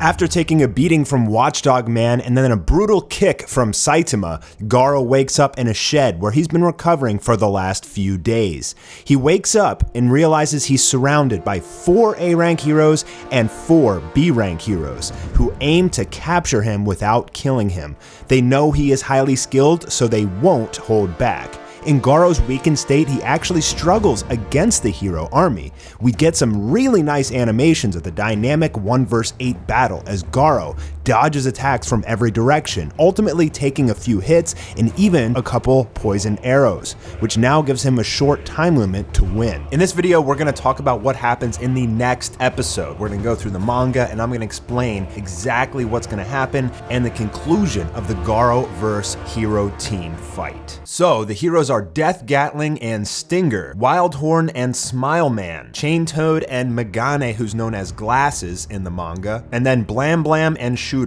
After taking a beating from Watchdog Man and then a brutal kick from Saitama, Garou wakes up in a shed where he's been recovering for the last few days. He wakes up and realizes he's surrounded by 4 A-rank heroes and 4 B-rank heroes who aim to capture him without killing him. They know he is highly skilled, so they won't hold back. In Garou's weakened state, he actually struggles against the hero army. We get some really nice animations of the dynamic 1 vs 8 battle as Garou dodges attacks from every direction, ultimately taking a few hits and even a couple poison arrows, which now gives him a short time limit to win. In this video, we're going to talk about what happens in the next episode. We're going to go through the manga and I'm going to explain exactly what's going to happen and the conclusion of the Garou vs hero team fight. So the heroes are Death Gatling and Stinger, Wildhorn and Smile Man, Chain Toad and Megane, who's known as Glasses in the manga, and then Blam Blam and Shooter.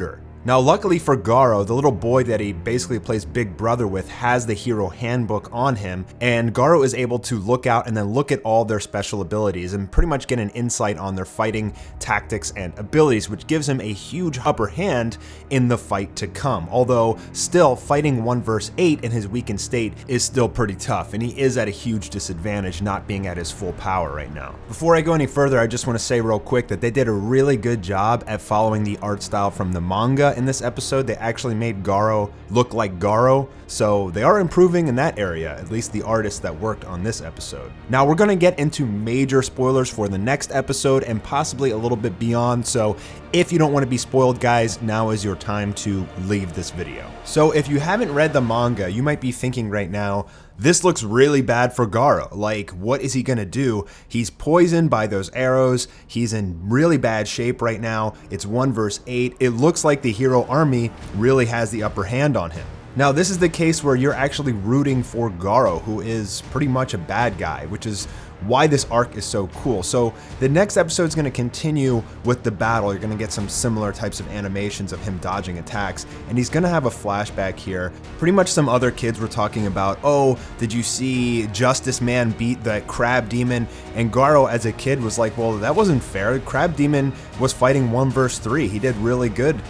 Now luckily for Garou, the little boy that he basically plays big brother with has the hero handbook on him, and Garou is able to look out and then look at all their special abilities and pretty much get an insight on their fighting tactics and abilities, which gives him a huge upper hand in the fight to come. Although still, fighting 1 vs 8 in his weakened state is still pretty tough, and he is at a huge disadvantage not being at his full power right now. Before I go any further, I just want to say real quick that they did a really good job at following the art style from the manga in this episode. They actually made Garou look like Garou, so they are improving in that area, at least the artists that worked on this episode. Now we're going to get into major spoilers for the next episode and possibly a little bit beyond, so if you don't want to be spoiled, guys, now is your time to leave this video. So if you haven't read the manga, you might be thinking right now, this looks really bad for Garou. Like, what is he gonna do? He's poisoned by those arrows. He's in really bad shape right now. It's 1 vs 8. It looks like the hero army really has the upper hand on him. Now, this is the case where you're actually rooting for Garou, who is pretty much a bad guy, which is why this arc is so cool. So the next episode is going to continue with the battle. You're going to get some similar types of animations of him dodging attacks, and he's going to have a flashback here. Pretty much some other kids were talking about, oh, did you see Justice Man beat the Crab Demon? And Garou as a kid was like, well, that wasn't fair. Crab Demon was fighting 1 vs 3. He did really good,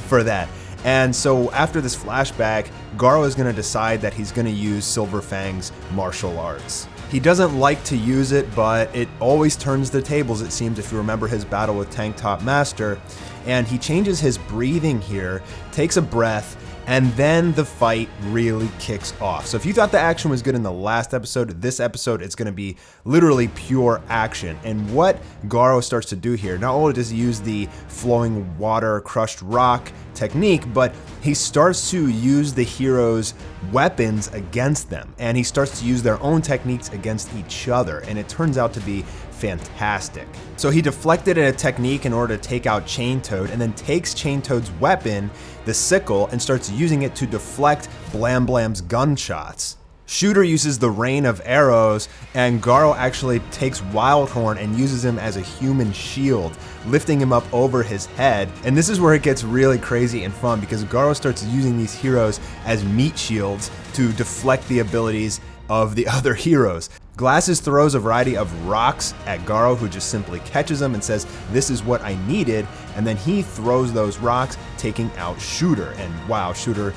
for that. And so after this flashback, Garou is going to decide that he's going to use Silver Fang's martial arts. He doesn't like to use it, but it always turns the tables, it seems, if you remember his battle with Tank Top Master. And he changes his breathing here, takes a breath, and then the fight really kicks off. So if you thought the action was good in the last episode, this episode it's going to be literally pure action. And what Garou starts to do here, not only does he use the flowing water, crushed rock technique, but he starts to use the heroes' weapons against them. And he starts to use their own techniques against each other. And it turns out to be fantastic. So he deflected a technique in order to take out Chain Toad, and then takes Chain Toad's weapon, the sickle, and starts using it to deflect Blam Blam's gunshots. Shooter uses the rain of arrows, and Garou actually takes Wildhorn and uses him as a human shield, lifting him up over his head. And this is where it gets really crazy and fun, because Garou starts using these heroes as meat shields to deflect the abilities of the other heroes. Glasses throws a variety of rocks at Garou, who just simply catches them and says, this is what I needed, and then he throws those rocks, taking out Shooter. And wow, Shooter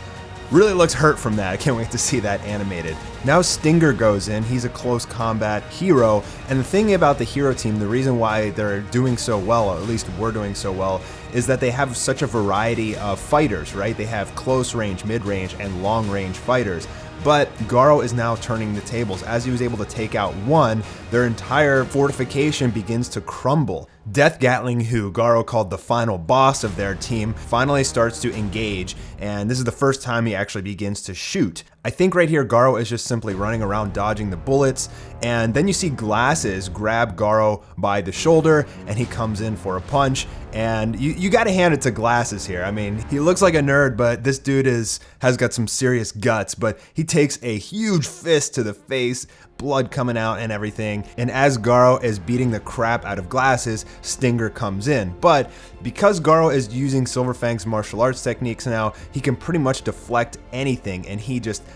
really looks hurt from that. I can't wait to see that animated. Now Stinger goes in. He's a close combat hero, and the thing about the hero team, the reason why they're doing so well, or at least we're doing so well, is that they have such a variety of fighters, right? They have close range, mid range, and long range fighters. But Garou is now turning the tables. As he was able to take out one, their entire fortification begins to crumble. Death Gatling, who Garou called the final boss of their team, finally starts to engage, and this is the first time he actually begins to shoot. I think right here Garou is just simply running around dodging the bullets, and then you see Glasses grab Garou by the shoulder, and he comes in for a punch, and you gotta hand it to Glasses here. I mean, he looks like a nerd, but this dude has got some serious guts, but he takes a huge fist to the face, blood coming out and everything, and as Garou is beating the crap out of Glasses, Stinger comes in. But because Garou is using Silver Fang's martial arts techniques now, he can pretty much deflect anything, and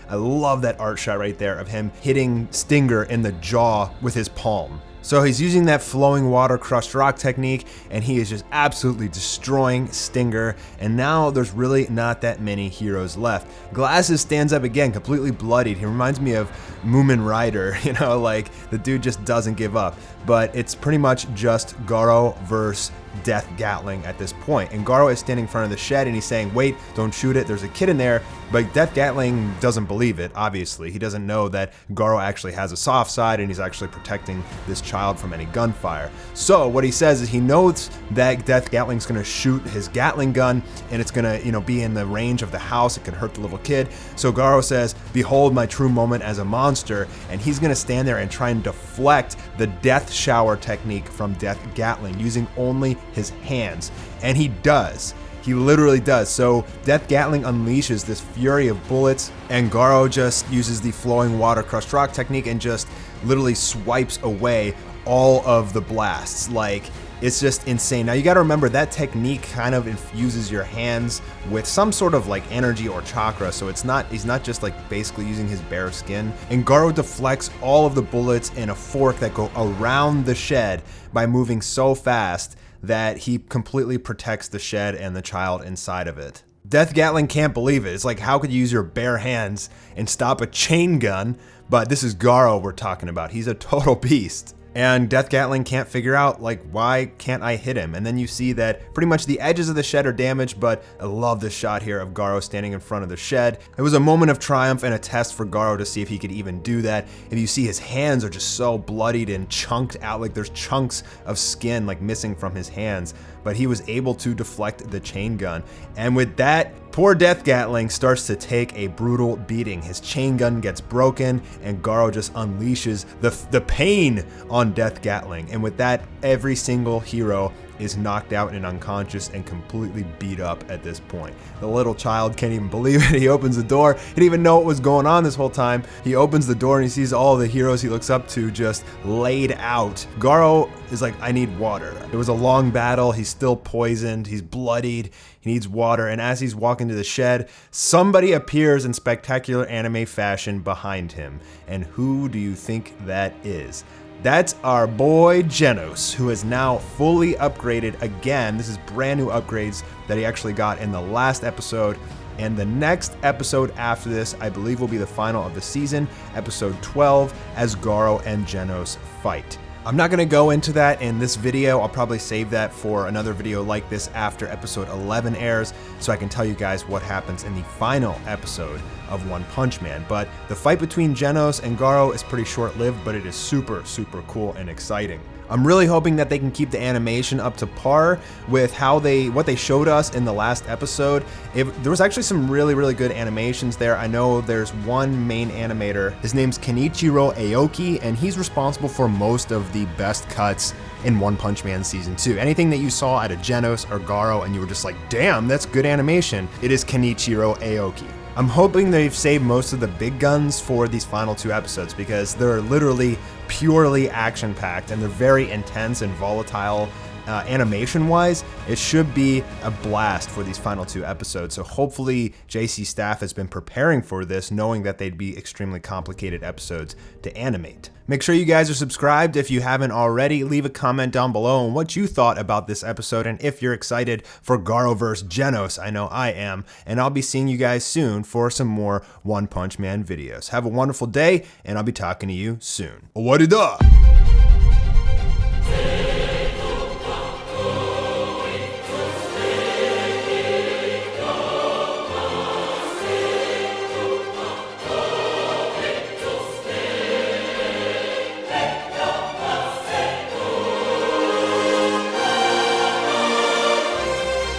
I love that art shot right there of him hitting Stinger in the jaw with his palm. So he's using that flowing water crushed rock technique, and he is just absolutely destroying Stinger, and now there's really not that many heroes left. Glasses stands up again, completely bloodied. He reminds me of Moomin Rider, you know, like the dude just doesn't give up. But it's pretty much just Garou versus Death Gatling at this point. And Garou is standing in front of the shed and he's saying, wait, don't shoot it, there's a kid in there. But Death Gatling doesn't believe it, obviously. He doesn't know that Garou actually has a soft side and he's actually protecting this child from any gunfire. So what he says is he knows that Death Gatling's gonna shoot his Gatling gun and it's gonna, you know, be in the range of the house. It can hurt the little kid. So Garou says, behold my true moment as a monster. And he's gonna stand there and try and deflect the death shower technique from Death Gatling using only his hands. And he does. He literally does. So Death Gatling unleashes this fury of bullets, and Garou just uses the flowing water crushed rock technique and just literally swipes away all of the blasts. Like, it's just insane. Now you gotta remember that technique kind of infuses your hands with some sort of like energy or chakra, so he's not just like basically using his bare skin. And Garou deflects all of the bullets in a fork that go around the shed by moving so fast that he completely protects the shed and the child inside of it. Death Gatling can't believe it. It's like, how could you use your bare hands and stop a chain gun? But this is Garou we're talking about. He's a total beast. And Death Gatling can't figure out, like, why can't I hit him? And then you see that pretty much the edges of the shed are damaged, but I love this shot here of Garou standing in front of the shed. It was a moment of triumph and a test for Garou to see if he could even do that. And you see his hands are just so bloodied and chunked out, like there's chunks of skin like missing from his hands. But he was able to deflect the chain gun. And with that, poor Death Gatling starts to take a brutal beating. His chain gun gets broken and Garou just unleashes the pain on Death Gatling. And with that, every single hero is knocked out and unconscious and completely beat up at this point. The little child can't even believe it. He opens the door. He didn't even know what was going on this whole time. He opens the door and he sees all the heroes he looks up to just laid out. Garou is like, I need water. It was a long battle. He's still poisoned. He's bloodied. He needs water. And as he's walking to the shed, somebody appears in spectacular anime fashion behind him. And who do you think that is? That's our boy Genos, who is now fully upgraded again. This is brand new upgrades that he actually got in the last episode. And the next episode after this, I believe, will be the final of the season, episode 12, as Garou and Genos fight. I'm not going to go into that in this video. I'll probably save that for another video like this after episode 11 airs, so I can tell you guys what happens in the final episode of One Punch Man. But the fight between Genos and Garou is pretty short-lived, but it is super, super cool and exciting. I'm really hoping that they can keep the animation up to par with what they showed us in the last episode. There was actually some really, really good animations there. I know there's one main animator. His name's Kenichiro Aoki, and he's responsible for most of the best cuts in One Punch Man Season 2. Anything that you saw out of Genos or Garou and you were just like, damn, that's good animation, it is Kenichiro Aoki. I'm hoping they've saved most of the big guns for these final 2 episodes because they're literally purely action-packed and they're very intense and volatile animation-wise. It should be a blast for these final 2 episodes. So hopefully JC staff has been preparing for this, knowing that they'd be extremely complicated episodes to animate. Make sure you guys are subscribed if you haven't already. Leave a comment down below on what you thought about this episode and if you're excited for Garou vs. Genos. I know I am. And I'll be seeing you guys soon for some more One Punch Man videos. Have a wonderful day, and I'll be talking to you soon. What-da?